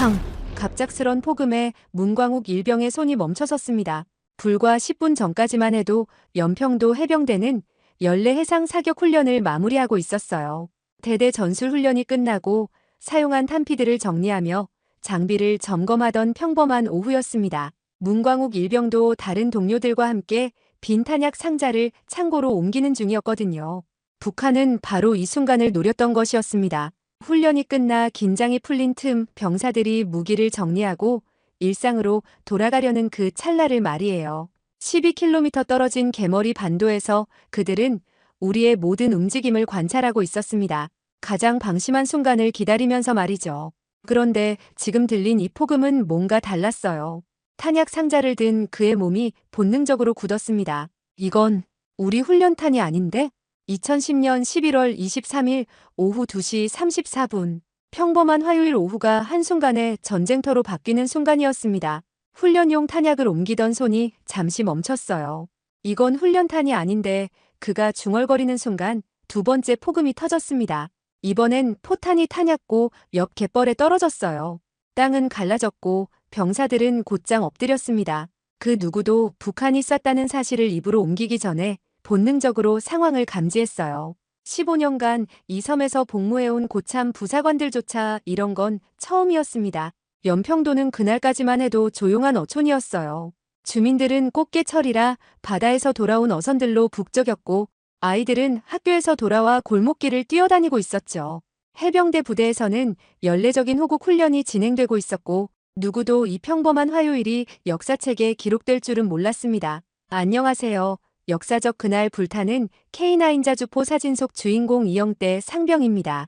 쾅! 갑작스런 폭음에 문광욱 일병의 손이 멈춰섰습니다. 불과 10분 전까지만 해도 연평도 해병대는 연례 해상 사격 훈련을 마무리하고 있었어요. 대대 전술 훈련이 끝나고 사용한 탄피들을 정리하며 장비를 점검하던 평범한 오후였습니다. 문광욱 일병도 다른 동료들과 함께 빈 탄약 상자를 창고로 옮기는 중이었거든요. 북한은 바로 이 순간을 노렸던 것이었습니다. 훈련이 끝나 긴장이 풀린 틈 병사들이 무기를 정리하고 일상으로 돌아가려는 그 찰나를 말이에요. 12km 떨어진 개머리 반도에서 그들은 우리의 모든 움직임을 관찰하고 있었습니다. 가장 방심한 순간을 기다리면서 말이죠. 그런데 지금 들린 이 폭음은 뭔가 달랐어요. 탄약 상자를 든 그의 몸이 본능적으로 굳었습니다. 이건 우리 훈련탄이 아닌데? 2010년 11월 23일 오후 2시 34분. 평범한 화요일 오후가 한순간에 전쟁터로 바뀌는 순간이었습니다. 훈련용 탄약을 옮기던 손이 잠시 멈췄어요. 이건 훈련탄이 아닌데 그가 중얼거리는 순간 두 번째 폭음이 터졌습니다. 이번엔 포탄이 타냐고 옆 갯벌에 떨어졌어요. 땅은 갈라졌고 병사들은 곧장 엎드렸습니다. 그 누구도 북한이 쐈다는 사실을 입으로 옮기기 전에 본능적으로 상황을 감지했어요. 15년간 이 섬에서 복무해온 고참 부사관들조차 이런 건 처음이었습니다. 연평도는 그날까지만 해도 조용한 어촌이었어요. 주민들은 꽃게철이라 바다에서 돌아온 어선들로 북적였고 아이들은 학교에서 돌아와 골목길을 뛰어다니고 있었죠. 해병대 부대에서는 연례적인 호국 훈련이 진행되고 있었고 누구도 이 평범한 화요일이 역사책에 기록될 줄은 몰랐습니다. 안녕하세요. 역사적 그날 불타는 K9 자주포 사진 속 주인공 이영대 상병입니다.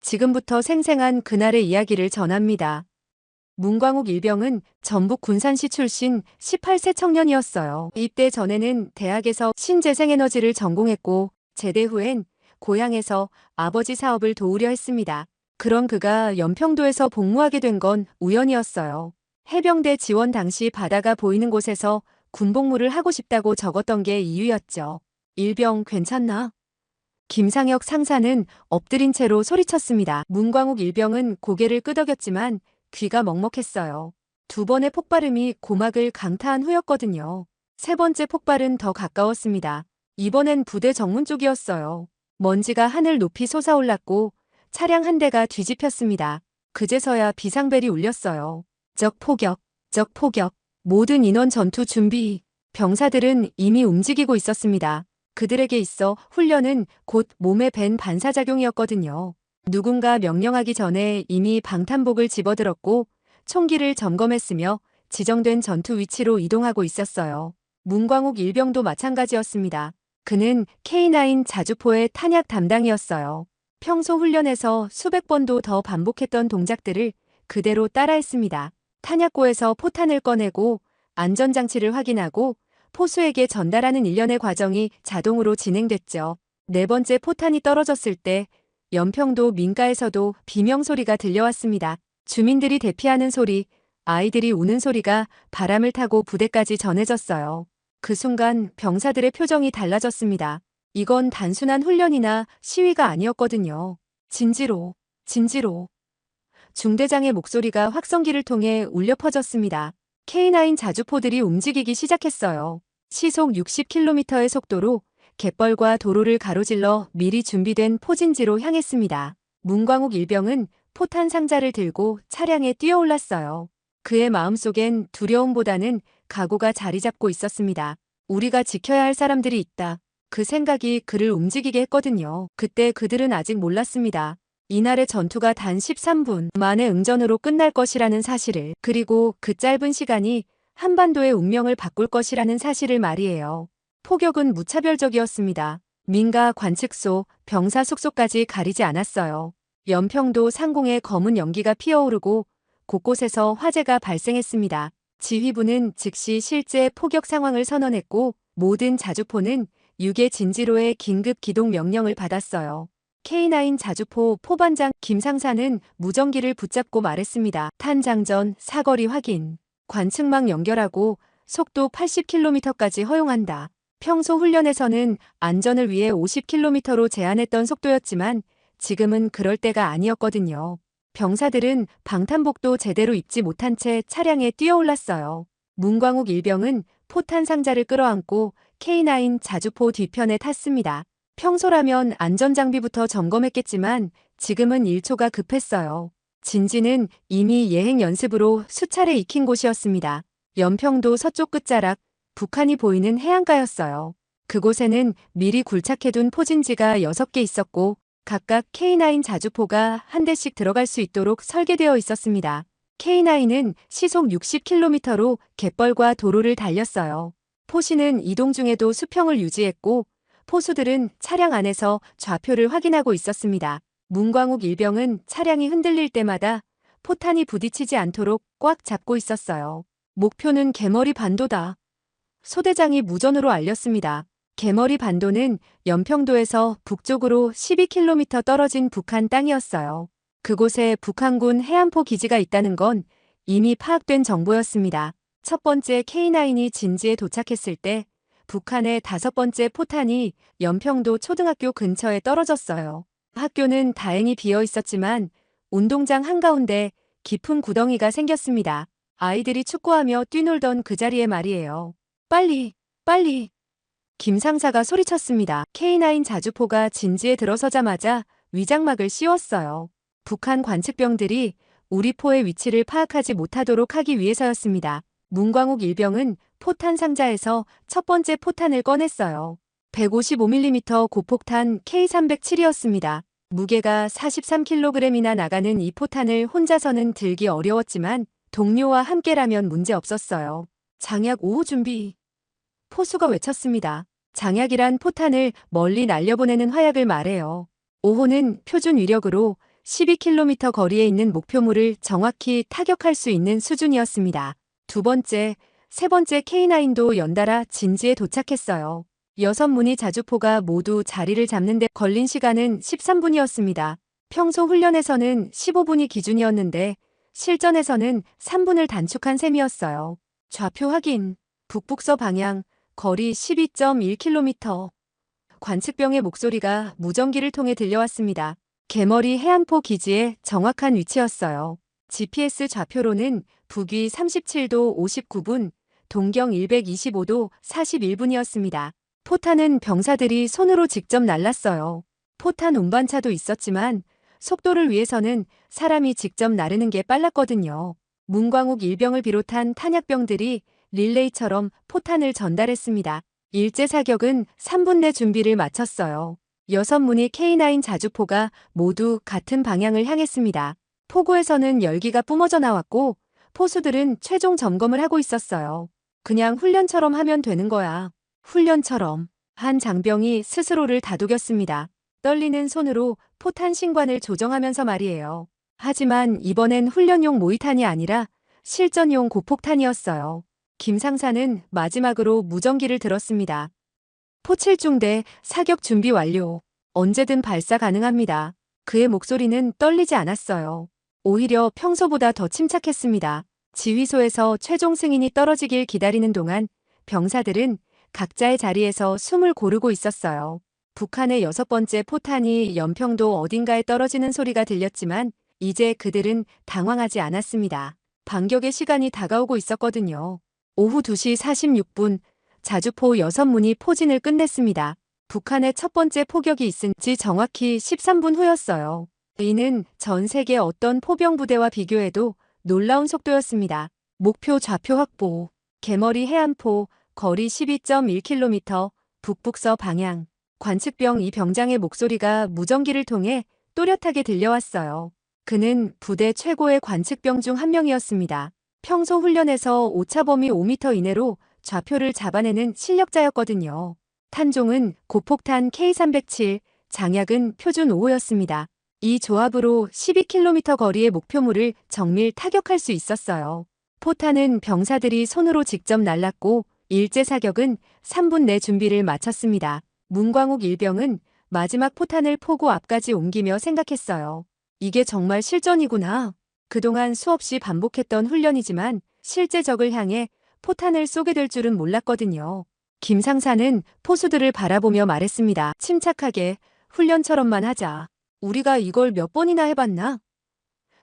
지금부터 생생한 그날의 이야기를 전합니다. 문광욱 일병은 전북 군산시 출신 18세 청년이었어요. 입대 전에는 대학에서 신재생에너지를 전공했고 제대 후엔 고향에서 아버지 사업을 도우려 했습니다. 그런 그가 연평도에서 복무하게 된 건 우연이었어요. 해병대 지원 당시 바다가 보이는 곳에서 군복무를 하고 싶다고 적었던 게 이유였죠. 일병 괜찮나? 김상혁 상사는 엎드린 채로 소리쳤습니다. 문광욱 일병은 고개를 끄덕였지만 귀가 먹먹했어요. 두 번의 폭발음이 고막을 강타한 후였거든요. 세 번째 폭발은 더 가까웠습니다. 이번엔 부대 정문 쪽이었어요. 먼지가 하늘 높이 솟아올랐고 차량 한 대가 뒤집혔습니다. 그제서야 비상벨이 울렸어요. 적 포격, 적 포격. 모든 인원 전투 준비. 병사들은 이미 움직이고 있었습니다. 그들에게 있어 훈련은 곧 몸에 밴 반사작용이었거든요. 누군가 명령하기 전에 이미 방탄복을 집어들었고 총기를 점검했으며 지정된 전투 위치로 이동하고 있었어요. 문광욱 일병도 마찬가지였습니다. 그는 K9 자주포의 탄약 담당이었어요. 평소 훈련에서 수백 번도 더 반복했던 동작들을 그대로 따라했습니다. 탄약고에서 포탄을 꺼내고 안전장치를 확인하고 포수에게 전달하는 일련의 과정이 자동으로 진행됐죠. 네 번째 포탄이 떨어졌을 때 연평도 민가에서도 비명소리가 들려왔습니다. 주민들이 대피하는 소리, 아이들이 우는 소리가 바람을 타고 부대까지 전해졌어요. 그 순간 병사들의 표정이 달라졌습니다. 이건 단순한 훈련이나 시위가 아니었거든요. 진지로, 진지로. 중대장의 목소리가 확성기를 통해 울려 퍼졌습니다. K9 자주포들이 움직이기 시작했어요. 시속 60km의 속도로 갯벌과 도로를 가로질러 미리 준비된 포진지로 향했습니다. 문광욱 일병은 포탄 상자를 들고 차량에 뛰어올랐어요. 그의 마음속엔 두려움보다는 각오가 자리 잡고 있었습니다. 우리가 지켜야 할 사람들이 있다. 그 생각이 그를 움직이게 했거든요. 그때 그들은 아직 몰랐습니다. 이날의 전투가 단 13분 만에 응전으로 끝날 것이라는 사실을, 그리고 그 짧은 시간이 한반도의 운명을 바꿀 것이라는 사실을 말이에요. 포격은 무차별적이었습니다. 민가 관측소, 병사 숙소까지 가리지 않았어요. 연평도 상공에 검은 연기가 피어오르고 곳곳에서 화재가 발생했습니다. 지휘부는 즉시 실제 포격 상황을 선언했고 모든 자주포는 유계 진지로의 긴급 기동 명령을 받았어요. K9 자주포 포반장 김상사는 무전기를 붙잡고 말했습니다. 탄장전 사거리 확인. 관측망 연결하고 속도 80km까지 허용한다. 평소 훈련에서는 안전을 위해 50km로 제한했던 속도였지만 지금은 그럴 때가 아니었거든요. 병사들은 방탄복도 제대로 입지 못한 채 차량에 뛰어올랐어요. 문광욱 일병은 포탄 상자를 끌어안고 K9 자주포 뒤편에 탔습니다. 평소라면 안전장비부터 점검했겠지만 지금은 일초가 급했어요. 진지는 이미 예행 연습으로 수차례 익힌 곳이었습니다. 연평도 서쪽 끝자락, 북한이 보이는 해안가였어요. 그곳에는 미리 굴착해둔 포진지가 6개 있었고 각각 K9 자주포가 한 대씩 들어갈 수 있도록 설계되어 있었습니다. K9은 시속 60km로 갯벌과 도로를 달렸어요. 포시는 이동 중에도 수평을 유지했고 포수들은 차량 안에서 좌표를 확인하고 있었습니다. 문광욱 일병은 차량이 흔들릴 때마다 포탄이 부딪히지 않도록 꽉 잡고 있었어요. 목표는 개머리 반도다. 소대장이 무전으로 알렸습니다. 개머리 반도는 연평도에서 북쪽으로 12km 떨어진 북한 땅이었어요. 그곳에 북한군 해안포 기지가 있다는 건 이미 파악된 정보였습니다. 첫 번째 K9이 진지에 도착했을 때 북한의 5번째 포탄이 연평도 초등학교 근처에 떨어졌어요. 학교는 다행히 비어 있었지만 운동장 한가운데 깊은 구덩이가 생겼습니다. 아이들이 축구하며 뛰놀던 그 자리에 말이에요. 빨리, 빨리. 김 상사가 소리쳤습니다. K9 자주포가 진지에 들어서자마자 위장막을 씌웠어요. 북한 관측병들이 우리 포의 위치를 파악하지 못하도록 하기 위해서였습니다. 문광욱 일병은 포탄 상자에서 첫 번째 포탄을 꺼냈어요. 155mm 고폭탄 K307이었습니다. 무게가 43kg이나 나가는 이 포탄을 혼자서는 들기 어려웠지만 동료와 함께라면 문제 없었어요. 장약 5호 준비. 포수가 외쳤습니다. 장약이란 포탄을 멀리 날려보내는 화약을 말해요. 5호는 표준 위력으로 12km 거리에 있는 목표물을 정확히 타격할 수 있는 수준이었습니다. 두 번째, 세 번째 K9도 연달아 진지에 도착했어요. 6문의 자주포가 모두 자리를 잡는 데 걸린 시간은 13분이었습니다. 평소 훈련에서는 15분이 기준이었는데 실전에서는 3분을 단축한 셈이었어요. 좌표 확인, 북북서 방향, 거리 12.1km. 관측병의 목소리가 무전기를 통해 들려왔습니다. 개머리 해안포 기지의 정확한 위치였어요. GPS 좌표로는 북위 37도 59분, 동경 125도 41분이었습니다. 포탄은 병사들이 손으로 직접 날랐어요. 포탄 운반차도 있었지만 속도를 위해서는 사람이 직접 나르는 게 빨랐거든요. 문광욱 일병을 비롯한 탄약병들이 릴레이처럼 포탄을 전달했습니다. 일제 사격은 3분 내 준비를 마쳤어요. 6문의 K9 자주포가 모두 같은 방향을 향했습니다. 포구에서는 열기가 뿜어져 나왔고 포수들은 최종 점검을 하고 있었어요. 그냥 훈련처럼 하면 되는 거야. 훈련처럼. 한 장병이 스스로를 다독였습니다. 떨리는 손으로 포탄 신관을 조정하면서 말이에요. 하지만 이번엔 훈련용 모의탄이 아니라 실전용 고폭탄이었어요. 김 상사는 마지막으로 무전기를 들었습니다. 포7중대 사격 준비 완료. 언제든 발사 가능합니다. 그의 목소리는 떨리지 않았어요. 오히려 평소보다 더 침착했습니다. 지휘소에서 최종 승인이 떨어지길 기다리는 동안 병사들은 각자의 자리에서 숨을 고르고 있었어요. 북한의 6번째 포탄이 연평도 어딘가에 떨어지는 소리가 들렸지만 이제 그들은 당황하지 않았습니다. 반격의 시간이 다가오고 있었거든요. 오후 2시 46분 자주포 6문이 포진을 끝냈습니다. 북한의 첫 번째 포격이 있은 지 정확히 13분 후였어요. 이는 전 세계 어떤 포병 부대와 비교해도 놀라운 속도였습니다. 목표 좌표 확보. 개머리 해안포 거리 12.1km 북북서 방향. 관측병 이 병장의 목소리가 무전기를 통해 또렷하게 들려왔어요. 그는 부대 최고의 관측병 중 한 명이었습니다. 평소 훈련에서 오차 범위 5m 이내로 좌표를 잡아내는 실력자였거든요. 탄종은 고폭탄 K307, 장약은 표준 5호였습니다. 이 조합으로 12km 거리의 목표물을 정밀 타격할 수 있었어요. 포탄은 병사들이 손으로 직접 날랐고 일제 사격은 3분 내 준비를 마쳤습니다. 문광욱 일병은 마지막 포탄을 포구 앞까지 옮기며 생각했어요. 이게 정말 실전이구나. 그동안 수없이 반복했던 훈련이지만 실제 적을 향해 포탄을 쏘게 될 줄은 몰랐거든요. 김 상사는 포수들을 바라보며 말했습니다. 침착하게 훈련처럼만 하자. 우리가 이걸 몇 번이나 해봤나?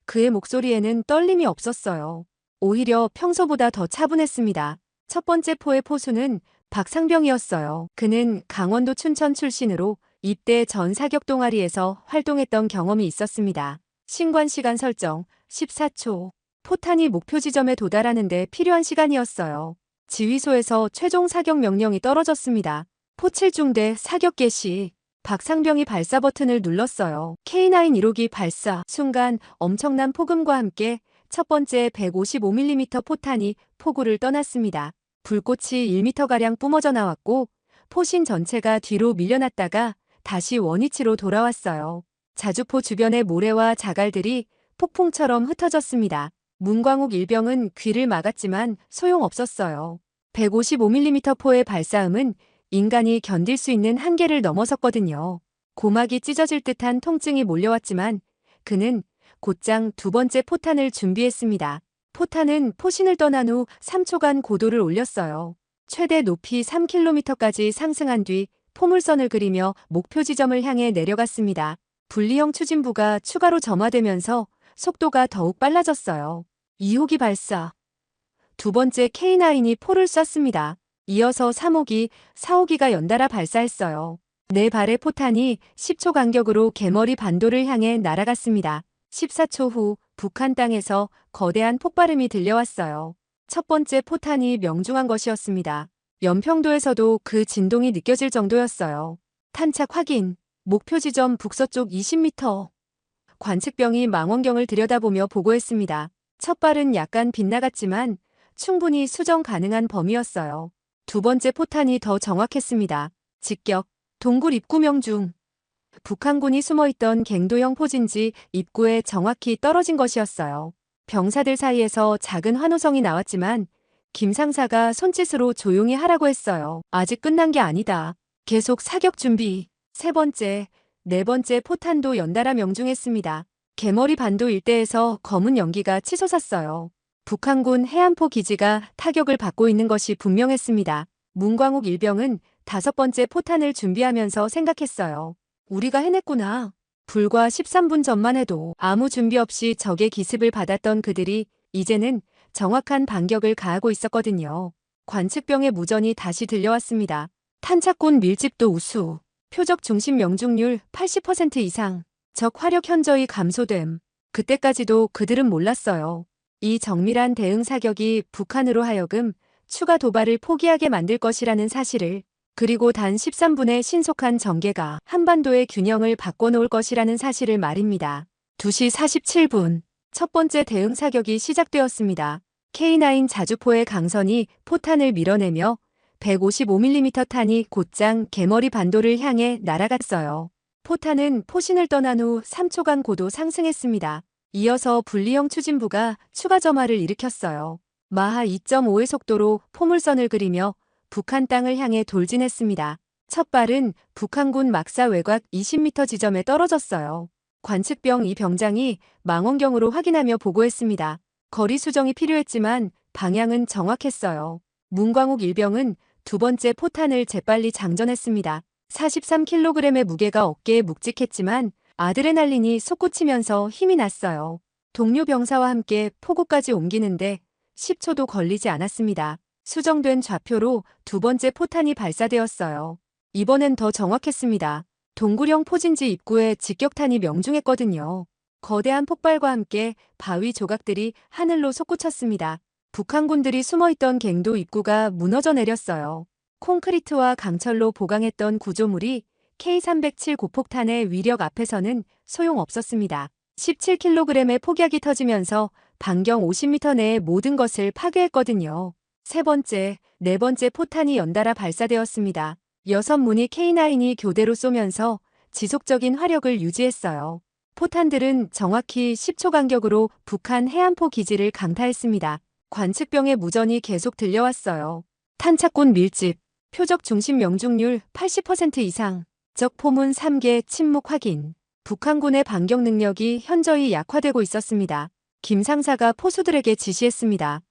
그의 목소리에는 떨림이 없었어요. 오히려 평소보다 더 차분했습니다. 첫 번째 포의 포수는 박상병이었어요. 그는 강원도 춘천 출신으로 입대 전 사격 동아리에서 활동했던 경험이 있었습니다. 신관 시간 설정 14초. 포탄이 목표 지점에 도달하는데 필요한 시간이었어요. 지휘소에서 최종 사격 명령이 떨어졌습니다. 포 7중대 사격 개시. 박상병이 발사 버튼을 눌렀어요. K9 1호기 발사. 순간 엄청난 폭음과 함께 첫 번째 155mm 포탄이 포구를 떠났습니다. 불꽃이 1m가량 뿜어져 나왔고 포신 전체가 뒤로 밀려났다가 다시 원위치로 돌아왔어요. 자주포 주변의 모래와 자갈들이 폭풍처럼 흩어졌습니다. 문광욱 일병은 귀를 막았지만 소용없었어요. 155mm 포의 발사음은 인간이 견딜 수 있는 한계를 넘어섰거든요. 고막이 찢어질 듯한 통증이 몰려왔지만 그는 곧장 두 번째 포탄을 준비했습니다. 포탄은 포신을 떠난 후 3초간 고도를 올렸어요. 최대 높이 3km까지 상승한 뒤 포물선을 그리며 목표 지점을 향해 내려갔습니다. 분리형 추진부가 추가로 점화되면서 속도가 더욱 빨라졌어요. 2호기 발사. 두 번째 K9이 포를 쐈습니다. 이어서 3호기, 4호기가 연달아 발사했어요. 네 발의 포탄이 10초 간격으로 개머리 반도를 향해 날아갔습니다. 14초 후 북한 땅에서 거대한 폭발음이 들려왔어요. 첫 번째 포탄이 명중한 것이었습니다. 연평도에서도 그 진동이 느껴질 정도였어요. 탄착 확인. 목표 지점 북서쪽 20m. 관측병이 망원경을 들여다보며 보고했습니다. 첫 발은 약간 빗나갔지만 충분히 수정 가능한 범위였어요. 두 번째 포탄이 더 정확했습니다. 직격. 동굴 입구 명중. 북한군이 숨어있던 갱도형 포진지 입구에 정확히 떨어진 것이었어요. 병사들 사이에서 작은 환호성이 나왔지만 김 상사가 손짓으로 조용히 하라고 했어요. 아직 끝난 게 아니다. 계속 사격 준비. 세 번째, 네 번째 포탄도 연달아 명중했습니다. 개머리 반도 일대에서 검은 연기가 치솟았어요. 북한군 해안포 기지가 타격을 받고 있는 것이 분명했습니다. 문광욱 일병은 다섯 번째 포탄을 준비하면서 생각했어요. 우리가 해냈구나. 불과 13분 전만 해도 아무 준비 없이 적의 기습을 받았던 그들이 이제는 정확한 반격을 가하고 있었거든요. 관측병의 무전이 다시 들려왔습니다. 탄착군 밀집도 우수. 표적 중심 명중률 80% 이상. 적 화력 현저히 감소됨. 그때까지도 그들은 몰랐어요. 이 정밀한 대응 사격이 북한으로 하여금 추가 도발을 포기하게 만들 것이라는 사실을, 그리고 단 13분의 신속한 전개가 한반도의 균형을 바꿔놓을 것이라는 사실을 말입니다. 2시 47분. 첫 번째 대응 사격이 시작되었습니다. K9 자주포의 강선이 포탄을 밀어내며 155mm 탄이 곧장 개머리 반도를 향해 날아갔어요. 포탄은 포신을 떠난 후 3초간 고도 상승했습니다. 이어서 분리형 추진부가 추가 점화를 일으켰어요. 마하 2.5의 속도로 포물선을 그리며 북한 땅을 향해 돌진했습니다. 첫 발은 북한군 막사 외곽 20m 지점에 떨어졌어요. 관측병 이 병장이 망원경으로 확인하며 보고했습니다. 거리 수정이 필요했지만 방향은 정확했어요. 문광욱 일병은 두 번째 포탄을 재빨리 장전했습니다. 43kg의 무게가 어깨에 묵직했지만 아드레날린이 솟구치면서 힘이 났어요. 동료 병사와 함께 포구까지 옮기는데 10초도 걸리지 않았습니다. 수정된 좌표로 두 번째 포탄이 발사되었어요. 이번엔 더 정확했습니다. 동굴형 포진지 입구에 직격탄이 명중했거든요. 거대한 폭발과 함께 바위 조각들이 하늘로 솟구쳤습니다. 북한군들이 숨어있던 갱도 입구가 무너져 내렸어요. 콘크리트와 강철로 보강했던 구조물이 K307 고폭탄의 위력 앞에서는 소용없었습니다. 17kg의 폭약이 터지면서 반경 50m 내의 모든 것을 파괴했거든요. 세 번째, 네 번째 포탄이 연달아 발사되었습니다. 6문이 K9이 교대로 쏘면서 지속적인 화력을 유지했어요. 포탄들은 정확히 10초 간격으로 북한 해안포 기지를 강타했습니다. 관측병의 무전이 계속 들려왔어요. 탄착군 밀집, 표적 중심 명중률 80% 이상, 적 포문 3개 침묵 확인. 북한군의 반격 능력이 현저히 약화되고 있었습니다. 김 상사가 포수들에게 지시했습니다.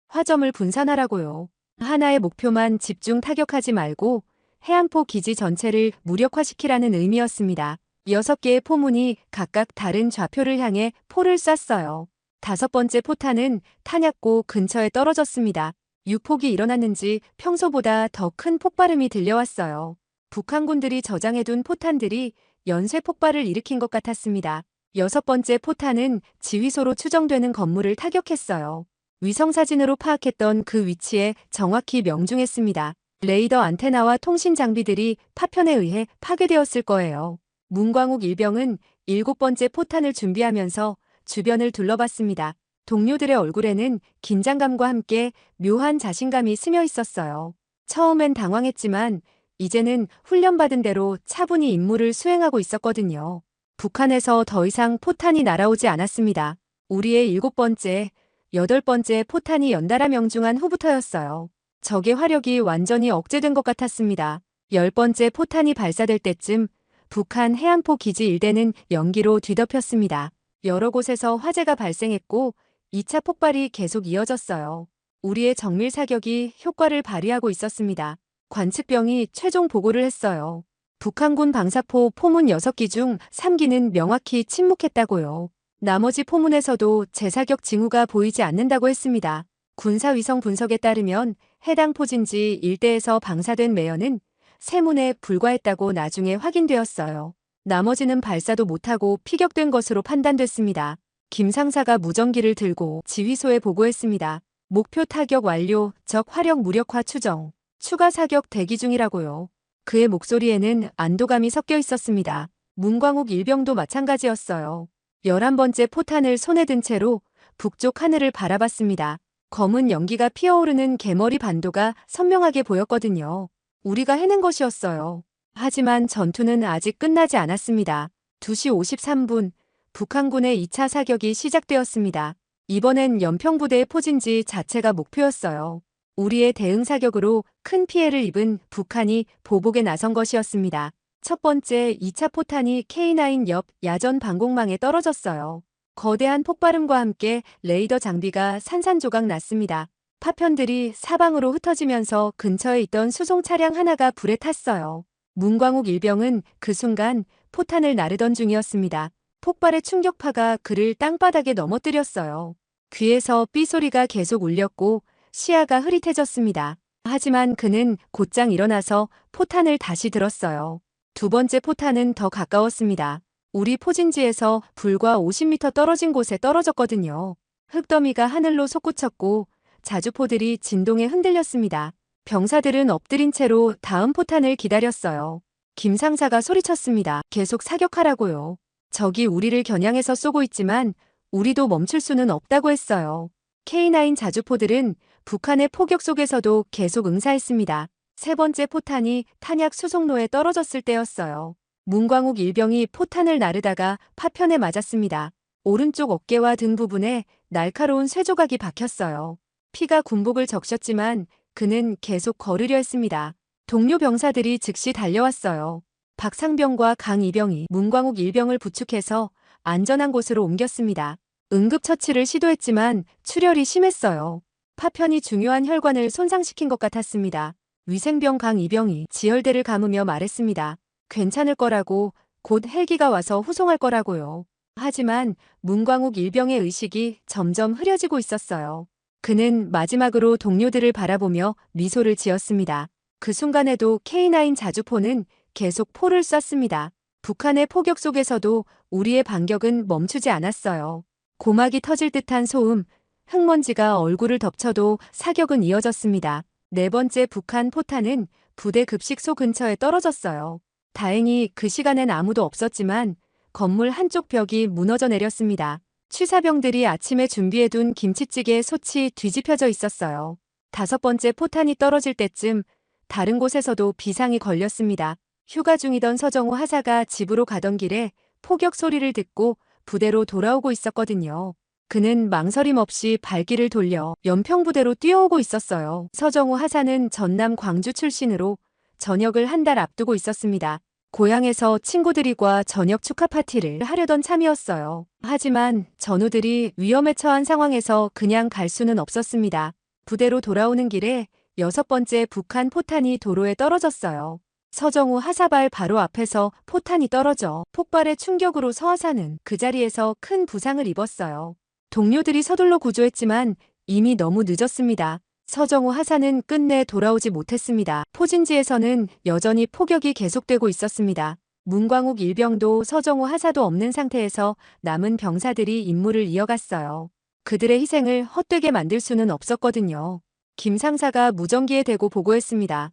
화점을 분산하라고요. 하나의 목표만 집중 타격하지 말고 해안포 기지 전체를 무력화시키라는 의미였습니다. 6개의 포문이 각각 다른 좌표를 향해 포를 쐈어요. 5번째 포탄은 탄약고 근처에 떨어졌습니다. 유폭이 일어났는지 평소보다 더 큰 폭발음이 들려왔어요. 북한군들이 저장해둔 포탄들이 연쇄 폭발을 일으킨 것 같았습니다. 6번째 포탄은 지휘소로 추정되는 건물을 타격했어요. 위성사진으로 파악했던 그 위치에 정확히 명중했습니다. 레이더 안테나와 통신 장비들이 파편에 의해 파괴되었을 거예요. 문광욱 일병은 7번째 포탄을 준비하면서 주변을 둘러봤습니다. 동료들의 얼굴에는 긴장감과 함께 묘한 자신감이 스며 있었어요. 처음엔 당황했지만 이제는 훈련받은 대로 차분히 임무를 수행하고 있었거든요. 북한에서 더 이상 포탄이 날아오지 않았습니다. 우리의 7번째, 8번째 포탄이 연달아 명중한 후부터였어요. 적의 화력이 완전히 억제된 것 같았습니다. 10번째 포탄이 발사될 때쯤 북한 해안포 기지 일대는 연기로 뒤덮였습니다. 여러 곳에서 화재가 발생했고 2차 폭발이 계속 이어졌어요. 우리의 정밀 사격이 효과를 발휘하고 있었습니다. 관측병이 최종 보고를 했어요. 북한군 방사포 포문 6기 중 3기는 명확히 침묵했다고요. 나머지 포문에서도 재사격 징후가 보이지 않는다고 했습니다. 군사위성 분석에 따르면 해당 포진지 일대에서 방사된 매연은 3문에 불과했다고 나중에 확인되었어요. 나머지는 발사도 못하고 피격된 것으로 판단됐습니다. 김 상사가 무전기를 들고 지휘소에 보고했습니다. 목표 타격 완료, 적 화력 무력화 추정, 추가 사격 대기 중이라고요. 그의 목소리에는 안도감이 섞여 있었습니다. 문광욱 일병도 마찬가지였어요. 11번째 포탄을 손에 든 채로 북쪽 하늘을 바라봤습니다. 검은 연기가 피어오르는 개머리 반도가 선명하게 보였거든요. 우리가 해낸 것이었어요. 하지만 전투는 아직 끝나지 않았습니다. 2시 53분, 북한군의 2차 사격이 시작되었습니다. 이번엔 연평부대의 포진지 자체가 목표였어요. 우리의 대응 사격으로 큰 피해를 입은 북한이 보복에 나선 것이었습니다. 첫 번째 2차 포탄이 K9 옆 야전 방공망에 떨어졌어요. 거대한 폭발음과 함께 레이더 장비가 산산조각 났습니다. 파편들이 사방으로 흩어지면서 근처에 있던 수송 차량 하나가 불에 탔어요. 문광욱 일병은 그 순간 포탄을 나르던 중이었습니다. 폭발의 충격파가 그를 땅바닥에 넘어뜨렸어요. 귀에서 삐소리가 계속 울렸고 시야가 흐릿해졌습니다. 하지만 그는 곧장 일어나서 포탄을 다시 들었어요. 2번째 포탄은 더 가까웠습니다. 우리 포진지에서 불과 50m 떨어진 곳에 떨어졌거든요. 흙더미가 하늘로 솟구쳤고 자주포들이 진동에 흔들렸습니다. 병사들은 엎드린 채로 다음 포탄을 기다렸어요. 김 상사가 소리쳤습니다. 계속 사격하라고요. 적이 우리를 겨냥해서 쏘고 있지만 우리도 멈출 수는 없다고 했어요. K9 자주포들은 북한의 포격 속에서도 계속 응사했습니다. 3번째 포탄이 탄약 수송로에 떨어졌을 때였어요. 문광욱 일병이 포탄을 나르다가 파편에 맞았습니다. 오른쪽 어깨와 등 부분에 날카로운 쇠조각이 박혔어요. 피가 군복을 적셨지만 그는 계속 걸으려 했습니다. 동료 병사들이 즉시 달려왔어요. 박상병과 강이병이 문광욱 일병을 부축해서 안전한 곳으로 옮겼습니다. 응급처치를 시도했지만 출혈이 심했어요. 파편이 중요한 혈관을 손상시킨 것 같았습니다. 위생병 강이병이 지혈대를 감으며 말했습니다. 괜찮을 거라고, 곧 헬기가 와서 후송할 거라고요. 하지만 문광욱 일병의 의식이 점점 흐려지고 있었어요. 그는 마지막으로 동료들을 바라보며 미소를 지었습니다. 그 순간에도 K9 자주포는 계속 포를 쐈습니다. 북한의 포격 속에서도 우리의 반격은 멈추지 않았어요. 고막이 터질 듯한 소음, 흙먼지가 얼굴을 덮쳐도 사격은 이어졌습니다. 4번째 북한 포탄은 부대 급식소 근처에 떨어졌어요. 다행히 그 시간엔 아무도 없었지만 건물 한쪽 벽이 무너져 내렸습니다. 취사병들이 아침에 준비해둔 김치찌개 솥이 뒤집혀져 있었어요. 5번째 포탄이 떨어질 때쯤 다른 곳에서도 비상이 걸렸습니다. 휴가 중이던 서정호 하사가 집으로 가던 길에 포격 소리를 듣고 부대로 돌아오고 있었거든요. 그는 망설임 없이 발길을 돌려 연평부대로 뛰어오고 있었어요. 서정호 하사는 전남 광주 출신으로 전역을 한 달 앞두고 있었습니다. 고향에서 친구들과 저녁 축하 파티를 하려던 참이었어요. 하지만 전우들이 위험에 처한 상황에서 그냥 갈 수는 없었습니다. 부대로 돌아오는 길에 6번째 북한 포탄이 도로에 떨어졌어요. 서정우 하사발 바로 앞에서 포탄이 떨어져 폭발의 충격으로 서하사는 그 자리에서 큰 부상을 입었어요. 동료들이 서둘러 구조했지만 이미 너무 늦었습니다. 서정우 하사는 끝내 돌아오지 못했습니다. 포진지에서는 여전히 포격이 계속되고 있었습니다. 문광욱 일병도 서정우 하사도 없는 상태에서 남은 병사들이 임무를 이어갔어요. 그들의 희생을 헛되게 만들 수는 없었거든요. 김 상사가 무전기에 대고 보고했습니다.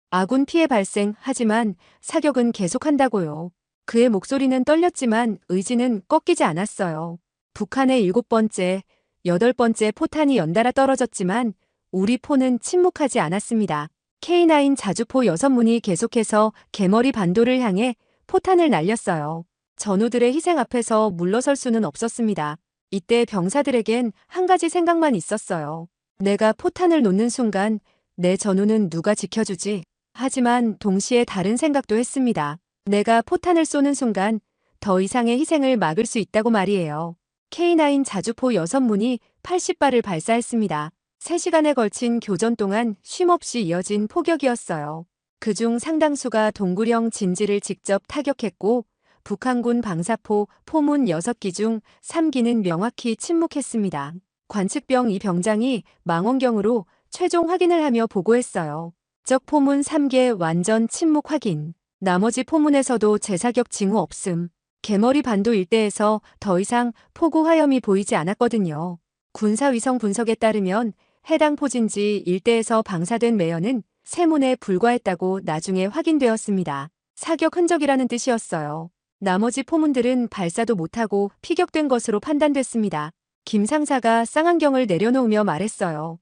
아군 피해 발생, 하지만 사격은 계속한다고요. 그의 목소리는 떨렸지만 의지는 꺾이지 않았어요. 북한의 7번째, 8번째 포탄이 연달아 떨어졌지만 우리 포는 침묵하지 않았습니다. K9 자주포 6문이 계속해서 개머리 반도를 향해 포탄을 날렸어요. 전우들의 희생 앞에서 물러설 수는 없었습니다. 이때 병사들에겐 한 가지 생각만 있었어요. 내가 포탄을 놓는 순간 내 전우는 누가 지켜주지? 하지만 동시에 다른 생각도 했습니다. 내가 포탄을 쏘는 순간 더 이상의 희생을 막을 수 있다고 말이에요. K9 자주포 6문이 80발을 발사했습니다. 3시간에 걸친 교전 동안 쉼없이 이어진 포격이었어요. 그중 상당수가 동굴형 진지를 직접 타격했고 북한군 방사포, 포문 6기 중 3기는 명확히 침묵했습니다. 관측병 이 병장이 망원경으로 최종 확인을 하며 보고했어요. 적 포문 3개 완전 침묵 확인. 나머지 포문에서도 재사격 징후 없음. 개머리 반도 일대에서 더 이상 포구 화염이 보이지 않았거든요. 군사위성 분석에 따르면 해당 포진지 일대에서 방사된 매연은 세문에 불과했다고 나중에 확인되었습니다. 사격 흔적이라는 뜻이었어요. 나머지 포문들은 발사도 못하고 피격된 것으로 판단됐습니다. 김 상사가 쌍안경을 내려놓으며 말했어요.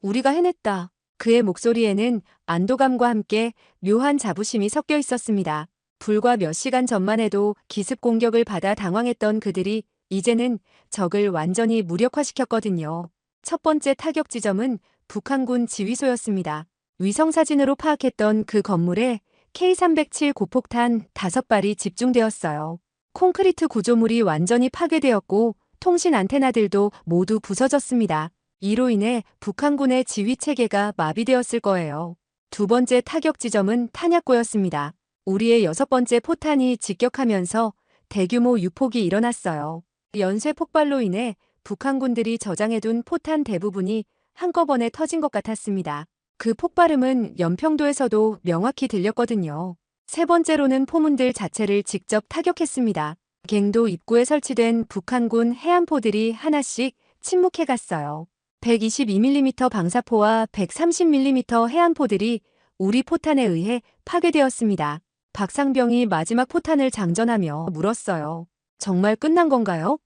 우리가 해냈다. 그의 목소리에는 안도감과 함께 묘한 자부심이 섞여 있었습니다. 불과 몇 시간 전만 해도 기습 공격을 받아 당황했던 그들이 이제는 적을 완전히 무력화시켰거든요. 첫 번째 타격 지점은 북한군 지휘소였습니다. 위성사진으로 파악했던 그 건물에 K307 고폭탄 5발이 집중되었어요. 콘크리트 구조물이 완전히 파괴되었고 통신 안테나들도 모두 부서졌습니다. 이로 인해 북한군의 지휘체계가 마비되었을 거예요. 두 번째 타격 지점은 탄약고였습니다. 우리의 6번째 포탄이 직격하면서 대규모 유폭이 일어났어요. 연쇄 폭발로 인해 북한군들이 저장해둔 포탄 대부분이 한꺼번에 터진 것 같았습니다. 그 폭발음은 연평도에서도 명확히 들렸거든요. 세 번째로는 포문들 자체를 직접 타격했습니다. 갱도 입구에 설치된 북한군 해안포들이 하나씩 침묵해갔어요. 122mm 방사포와 130mm 해안포들이 우리 포탄에 의해 파괴되었습니다. 박상병이 마지막 포탄을 장전하며 물었어요. 정말 끝난 건가요?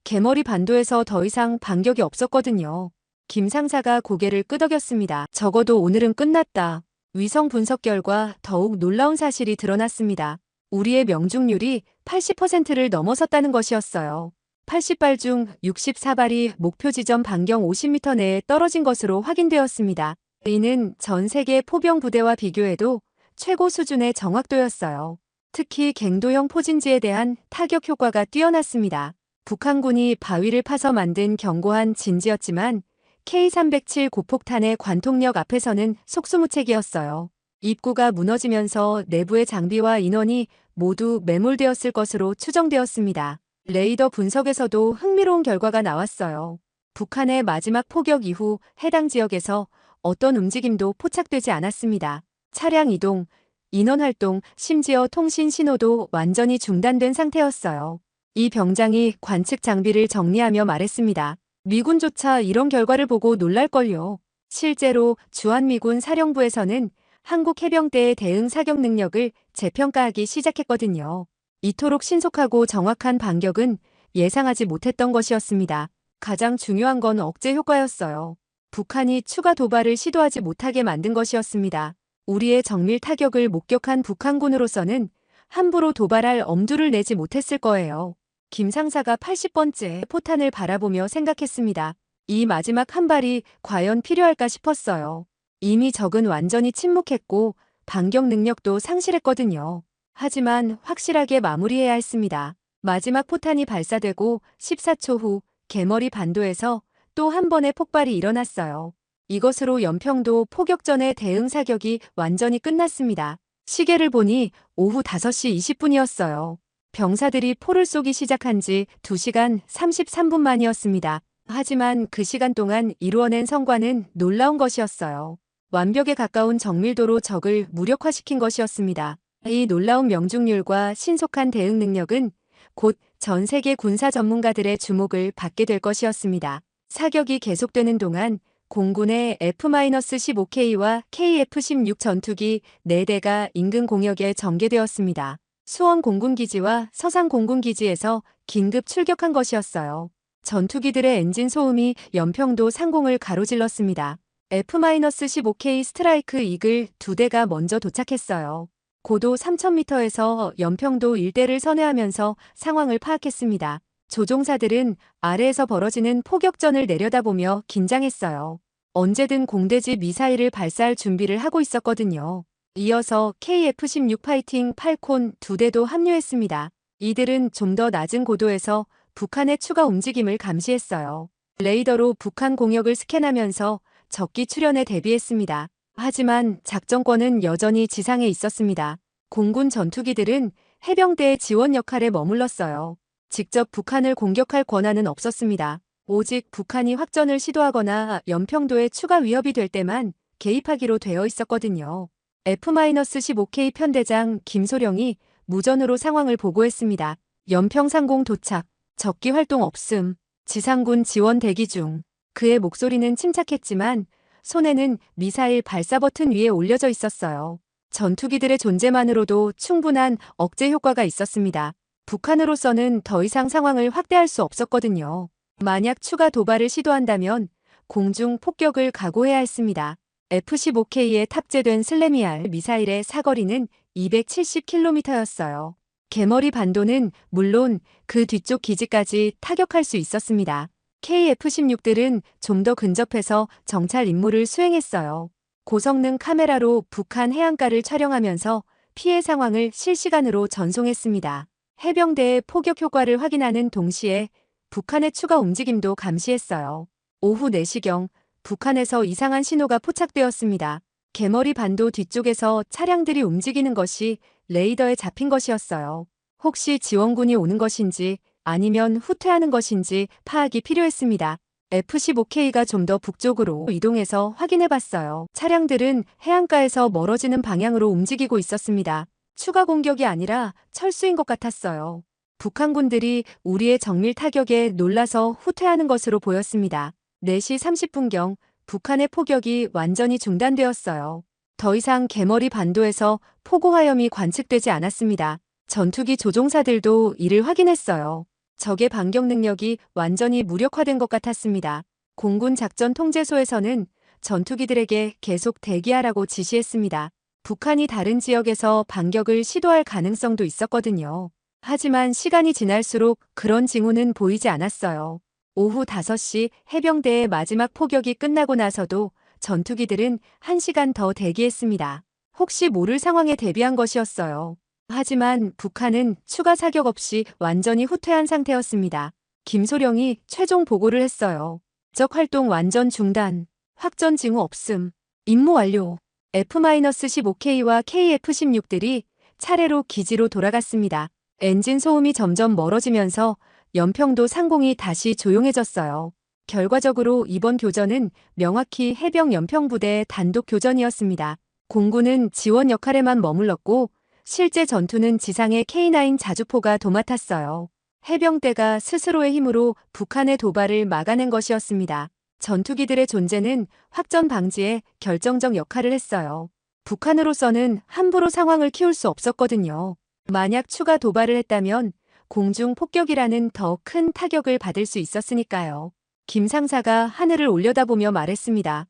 개머리 반도에서 더 이상 반격이 없었거든요. 김 상사가 고개를 끄덕였습니다. 적어도 오늘은 끝났다. 위성 분석 결과 더욱 놀라운 사실이 드러났습니다. 우리의 명중률이 80%를 넘어섰다는 것이었어요. 80발 중 64발이 목표 지점 반경 50m 내에 떨어진 것으로 확인되었습니다. 이는 전 세계 포병 부대와 비교해도 최고 수준의 정확도였어요. 특히 갱도형 포진지에 대한 타격 효과가 뛰어났습니다. 북한군이 바위를 파서 만든 견고한 진지였지만 K307 고폭탄의 관통력 앞에서는 속수무책이었어요. 입구가 무너지면서 내부의 장비와 인원이 모두 매몰되었을 것으로 추정되었습니다. 레이더 분석에서도 흥미로운 결과가 나왔어요. 북한의 마지막 포격 이후 해당 지역에서 어떤 움직임도 포착되지 않았습니다. 차량 이동, 인원 활동, 심지어 통신 신호도 완전히 중단된 상태였어요. 이 병장이 관측 장비를 정리하며 말했습니다. 미군조차 이런 결과를 보고 놀랄걸요. 실제로 주한미군 사령부에서는 한국 해병대의 대응 사격 능력을 재평가하기 시작했거든요. 이토록 신속하고 정확한 반격은 예상하지 못했던 것이었습니다. 가장 중요한 건 억제 효과였어요. 북한이 추가 도발을 시도하지 못하게 만든 것이었습니다. 우리의 정밀 타격을 목격한 북한군으로서는 함부로 도발할 엄두를 내지 못했을 거예요. 김 상사가 80번째 포탄을 바라보며 생각했습니다. 이 마지막 한 발이 과연 필요할까 싶었어요. 이미 적은 완전히 침묵했고 반격 능력도 상실했거든요. 하지만 확실하게 마무리해야 했습니다. 마지막 포탄이 발사되고 14초 후 개머리 반도에서 또 한 번의 폭발이 일어났어요. 이것으로 연평도 포격전의 대응 사격이 완전히 끝났습니다. 시계를 보니 오후 5시 20분이었어요. 병사들이 포를 쏘기 시작한 지 2시간 33분 만이었습니다. 하지만 그 시간 동안 이루어낸 성과는 놀라운 것이었어요. 완벽에 가까운 정밀도로 적을 무력화시킨 것이었습니다. 이 놀라운 명중률과 신속한 대응 능력은 곧 전 세계 군사 전문가들의 주목을 받게 될 것이었습니다. 사격이 계속되는 동안 공군의 F-15K와 KF-16 전투기 4대가 인근 공역에 전개되었습니다. 수원 공군기지와 서산 공군기지에서 긴급 출격한 것이었어요. 전투기들의 엔진 소음이 연평도 상공을 가로질렀습니다. F-15K 스트라이크 이글 2대가 먼저 도착했어요. 고도 3,000m에서 연평도 일대를 선회하면서 상황을 파악했습니다. 조종사들은 아래에서 벌어지는 포격전을 내려다보며 긴장했어요. 언제든 공대지 미사일을 발사할 준비를 하고 있었거든요. 이어서 KF-16 파이팅 팔콘 2대도 합류했습니다. 이들은 좀 더 낮은 고도에서 북한의 추가 움직임을 감시했어요. 레이더로 북한 공역을 스캔하면서 적기 출현에 대비했습니다. 하지만 작전권은 여전히 지상에 있었습니다. 공군 전투기들은 해병대의 지원 역할에 머물렀어요. 직접 북한을 공격할 권한은 없었습니다. 오직 북한이 확전을 시도하거나 연평도에 추가 위협이 될 때만 개입하기로 되어 있었거든요. F-15K 편대장 김소령이 무전으로 상황을 보고했습니다. 연평상공 도착, 적기 활동 없음, 지상군 지원 대기 중. 그의 목소리는 침착했지만 손에는 미사일 발사 버튼 위에 올려져 있었어요. 전투기들의 존재만으로도 충분한 억제 효과가 있었습니다. 북한으로서는 더 이상 상황을 확대할 수 없었거든요. 만약 추가 도발을 시도한다면 공중 폭격을 각오해야 했습니다. F-15K에 탑재된 슬래미알 미사일의 사거리는 270km였어요. 개머리 반도는 물론 그 뒤쪽 기지까지 타격할 수 있었습니다. KF-16들은 좀 더 근접해서 정찰 임무를 수행했어요. 고성능 카메라로 북한 해안가를 촬영하면서 피해 상황을 실시간으로 전송했습니다. 해병대의 포격 효과를 확인하는 동시에 북한의 추가 움직임도 감시했어요. 오후 4시경 북한에서 이상한 신호가 포착되었습니다. 개머리 반도 뒤쪽에서 차량들이 움직이는 것이 레이더에 잡힌 것이었어요. 혹시 지원군이 오는 것인지 아니면 후퇴하는 것인지 파악이 필요했습니다. F-15K가 좀 더 북쪽으로 이동해서 확인해봤어요. 차량들은 해안가에서 멀어지는 방향으로 움직이고 있었습니다. 추가 공격이 아니라 철수인 것 같았어요. 북한군들이 우리의 정밀 타격에 놀라서 후퇴하는 것으로 보였습니다. 4시 30분경 북한의 포격이 완전히 중단되었어요. 더 이상 개머리 반도에서 포고화염이 관측되지 않았습니다. 전투기 조종사들도 이를 확인했어요. 적의 반격 능력이 완전히 무력화된 것 같았습니다. 공군 작전 통제소에서는 전투기들에게 계속 대기하라고 지시했습니다. 북한이 다른 지역에서 반격을 시도할 가능성도 있었거든요. 하지만 시간이 지날수록 그런 징후는 보이지 않았어요. 오후 5시 해병대의 마지막 포격이 끝나고 나서도 전투기들은 1시간 더 대기했습니다. 혹시 모를 상황에 대비한 것이었어요. 하지만 북한은 추가 사격 없이 완전히 후퇴한 상태였습니다. 김소령이 최종 보고를 했어요. 적 활동 완전 중단, 확전 징후 없음, 임무 완료. F-15K와 KF-16들이 차례로 기지로 돌아갔습니다. 엔진 소음이 점점 멀어지면서 연평도 상공이 다시 조용해졌어요. 결과적으로 이번 교전은 명확히 해병 연평부대의 단독 교전이었습니다. 공군은 지원 역할에만 머물렀고 실제 전투는 지상의 K9 자주포가 도맡았어요. 해병대가 스스로의 힘으로 북한의 도발을 막아낸 것이었습니다. 전투기들의 존재는 확전 방지에 결정적 역할을 했어요. 북한으로서는 함부로 상황을 키울 수 없었거든요. 만약 추가 도발을 했다면 공중 폭격이라는 더 큰 타격을 받을 수 있었으니까요. 김 상사가 하늘을 올려다보며 말했습니다.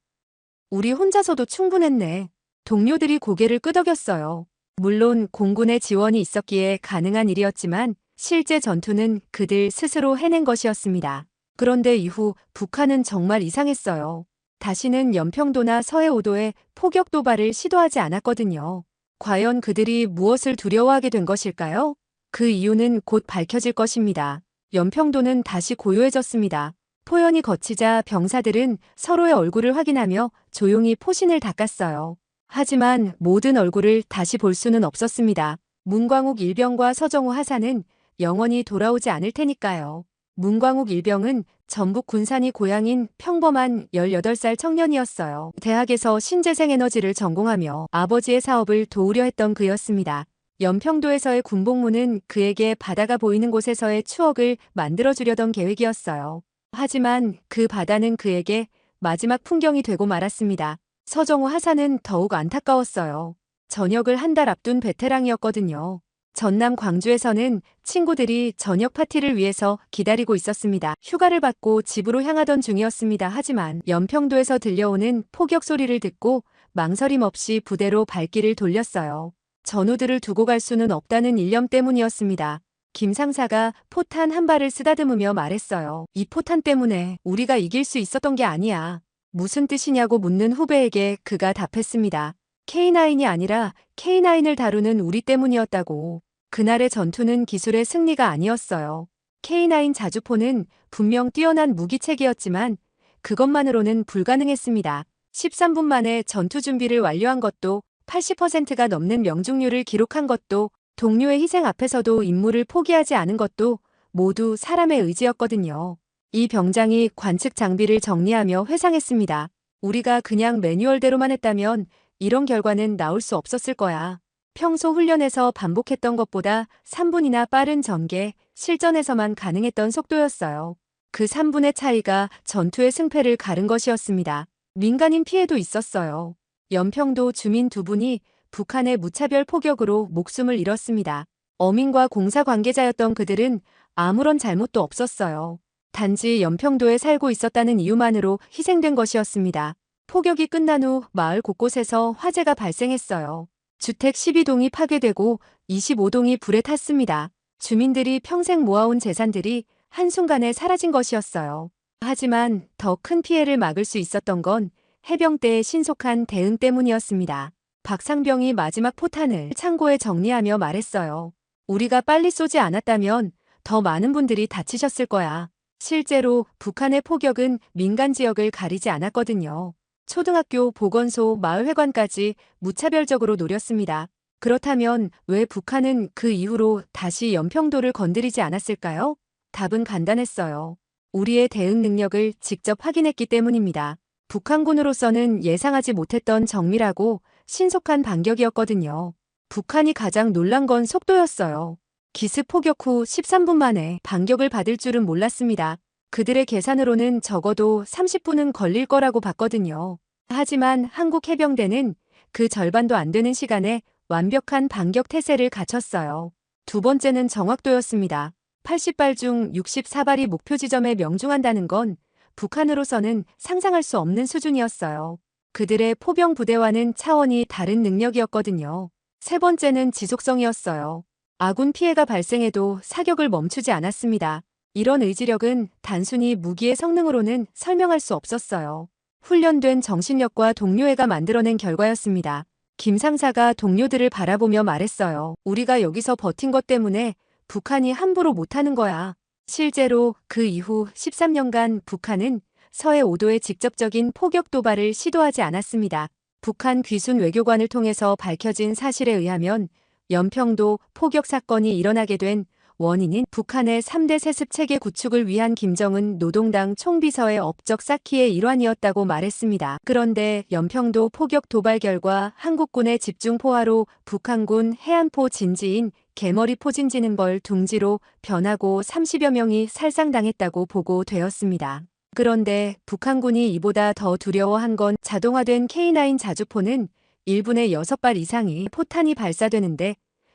우리 혼자서도 충분했네. 동료들이 고개를 끄덕였어요. 물론 공군의 지원이 있었기에 가능한 일이었지만 실제 전투는 그들 스스로 해낸 것이었습니다. 그런데 이후 북한은 정말 이상했어요. 다시는 연평도나 서해오도에 포격 도발을 시도하지 않았거든요. 과연 그들이 무엇을 두려워하게 된 것일까요? 그 이유는 곧 밝혀질 것입니다. 연평도는 다시 고요해졌습니다. 포연이 거치자 병사들은 서로의 얼굴을 확인하며 조용히 포신을 닦았어요. 하지만 모든 얼굴을 다시 볼 수는 없었습니다. 문광욱 일병과 서정우 하사는 영원히 돌아오지 않을 테니까요. 문광욱 일병은 전북 군산이 고향인 평범한 18살 청년이었어요. 대학에서 신재생에너지를 전공하며 아버지의 사업을 도우려 했던 그였습니다. 연평도에서의 군복무는 그에게 바다가 보이는 곳에서의 추억을 만들어주려던 계획이었어요. 하지만 그 바다는 그에게 마지막 풍경이 되고 말았습니다. 서정우 하사는 더욱 안타까웠어요. 전역을 한 달 앞둔 베테랑이었거든요. 전남 광주에서는 친구들이 저녁 파티를 위해서 기다리고 있었습니다. 휴가를 받고 집으로 향하던 중이었습니다. 하지만 연평도에서 들려오는 포격 소리를 듣고 망설임 없이 부대로 발길을 돌렸어요. 전우들을 두고 갈 수는 없다는 일념 때문이었습니다. 김 상사가 포탄 한 발을 쓰다듬으며 말했어요. 이 포탄 때문에 우리가 이길 수 있었던 게 아니야. 무슨 뜻이냐고 묻는 후배에게 그가 답했습니다. K9이 아니라 K9을 다루는 우리 때문이었다고. 그날의 전투는 기술의 승리가 아니었어요. K9 자주포는 분명 뛰어난 무기체계였지만 그것만으로는 불가능했습니다. 13분 만에 전투 준비를 완료한 것도 80%가 넘는 명중률을 기록한 것도 동료의 희생 앞에서도 임무를 포기하지 않은 것도 모두 사람의 의지였거든요. 이 병장이 관측 장비를 정리하며 회상했습니다. 우리가 그냥 매뉴얼대로만 했다면 이런 결과는 나올 수 없었을 거야. 평소 훈련에서 반복했던 것보다 3분이나 빠른 전개, 실전에서만 가능했던 속도였어요. 그 3분의 차이가 전투의 승패를 가른 것이었습니다. 민간인 피해도 있었어요. 연평도 주민 2분이 북한의 무차별 포격으로 목숨을 잃었습니다. 어민과 공사 관계자였던 그들은 아무런 잘못도 없었어요. 단지 연평도에 살고 있었다는 이유만으로 희생된 것이었습니다. 포격이 끝난 후 마을 곳곳에서 화재가 발생했어요. 주택 12동이 파괴되고 25동이 불에 탔습니다. 주민들이 평생 모아온 재산들이 한순간에 사라진 것이었어요. 하지만 더 큰 피해를 막을 수 있었던 건 해병대의 신속한 대응 때문이었습니다. 박상병이 마지막 포탄을 창고에 정리하며 말했어요. 우리가 빨리 쏘지 않았다면 더 많은 분들이 다치셨을 거야. 실제로 북한의 포격은 민간 지역을 가리지 않았거든요. 초등학교, 보건소, 마을회관까지 무차별적으로 노렸습니다. 그렇다면 왜 북한은 그 이후로 다시 연평도를 건드리지 않았을까요? 답은 간단했어요. 우리의 대응 능력을 직접 확인했기 때문입니다. 북한군으로서는 예상하지 못했던 정밀하고 신속한 반격이었거든요. 북한이 가장 놀란 건 속도였어요. 기습 포격 후 13분 만에 반격을 받을 줄은 몰랐습니다. 그들의 계산으로는 적어도 30분은 걸릴 거라고 봤거든요. 하지만 한국 해병대는 그 절반도 안 되는 시간에 완벽한 반격 태세를 갖췄어요. 두 번째는 정확도였습니다. 80발 중 64발이 목표 지점에 명중한다는 건 북한으로서는 상상할 수 없는 수준이었어요. 그들의 포병 부대와는 차원이 다른 능력이었거든요. 세 번째는 지속성이었어요. 아군 피해가 발생해도 사격을 멈추지 않았습니다. 이런 의지력은 단순히 무기의 성능으로는 설명할 수 없었어요. 훈련된 정신력과 동료애가 만들어낸 결과였습니다. 김 상사가 동료들을 바라보며 말했어요. 우리가 여기서 버틴 것 때문에 북한이 함부로 못하는 거야. 실제로 그 이후 13년간 북한은 서해 5도의 직접적인 포격 도발을 시도하지 않았습니다. 북한 귀순 외교관을 통해서 밝혀진 사실에 의하면 연평도 포격 사건이 일어나게 된 원인인 북한의 3대 세습 체계 구축을 위한 김정은 노동당 총비서의 업적 쌓기의 일환이었다고 말했습니다. 그런데 연평도 포격 도발 결과 한국군의 집중 포화로 북한군 해안포 진지인 개머리 포진지능벌 둥지로 변하고 30여 명이 살상당했다고 보고되었습니다. 그런데 북한군이 이보다 더 두려워한 건 자동화된 K9 자주포는 1분에 6발 이상의 포탄이 발사되는데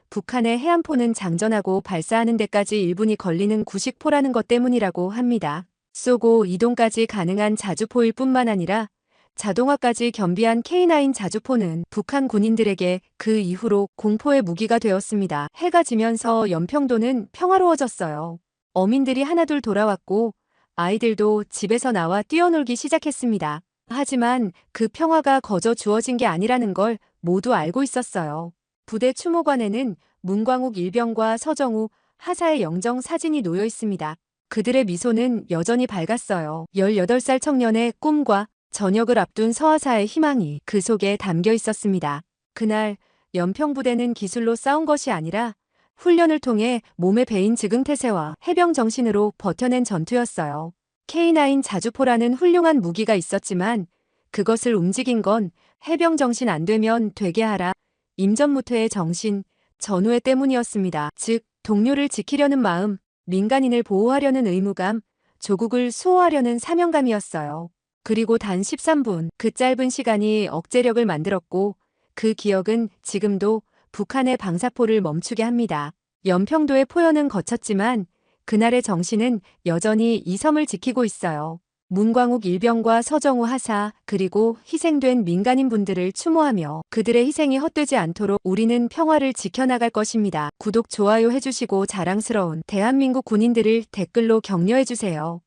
북한의 해안포는 장전하고 발사하는 데까지 1분이 걸리는 구식포라는 것 때문이라고 합니다. 쏘고 이동까지 가능한 자주포일 뿐만 아니라 자동화까지 겸비한 K9 자주포는 북한 군인들에게 그 이후로 공포의 무기가 되었습니다. 해가 지면서 연평도는 평화로워졌어요. 어민들이 하나둘 돌아왔고 아이들도 집에서 나와 뛰어놀기 시작했습니다. 하지만 그 평화가 거저 주어진 게 아니라는 걸 모두 알고 있었어요. 부대 추모관에는 문광욱 일병과 서정우 하사의 영정 사진이 놓여 있습니다. 그들의 미소는 여전히 밝았어요. 18살 청년의 꿈과 전역을 앞둔 서하사의 희망이 그 속에 담겨 있었습니다. 그날 연평부대는 기술로 싸운 것이 아니라 훈련을 통해 몸에 배인 즉흥태세와 해병 정신으로 버텨낸 전투였어요. K9 자주포라는 훌륭한 무기가 있었지만 그것을 움직인 건 해병 정신 안 되면 되게 하라. 임전무퇴의 정신, 전우회 때문이었습니다. 즉, 동료를 지키려는 마음, 민간인을 보호하려는 의무감, 조국을 수호하려는 사명감이었어요. 그리고 단 13분, 그 짧은 시간이 억제력을 만들었고 그 기억은 지금도 북한의 방사포를 멈추게 합니다. 연평도의 포연은 거쳤지만 그날의 정신은 여전히 이 섬을 지키고 있어요. 문광욱 일병과 서정우 하사 그리고 희생된 민간인분들을 추모하며 그들의 희생이 헛되지 않도록 우리는 평화를 지켜나갈 것입니다. 구독, 좋아요 해주시고 자랑스러운 대한민국 군인들을 댓글로 격려해주세요.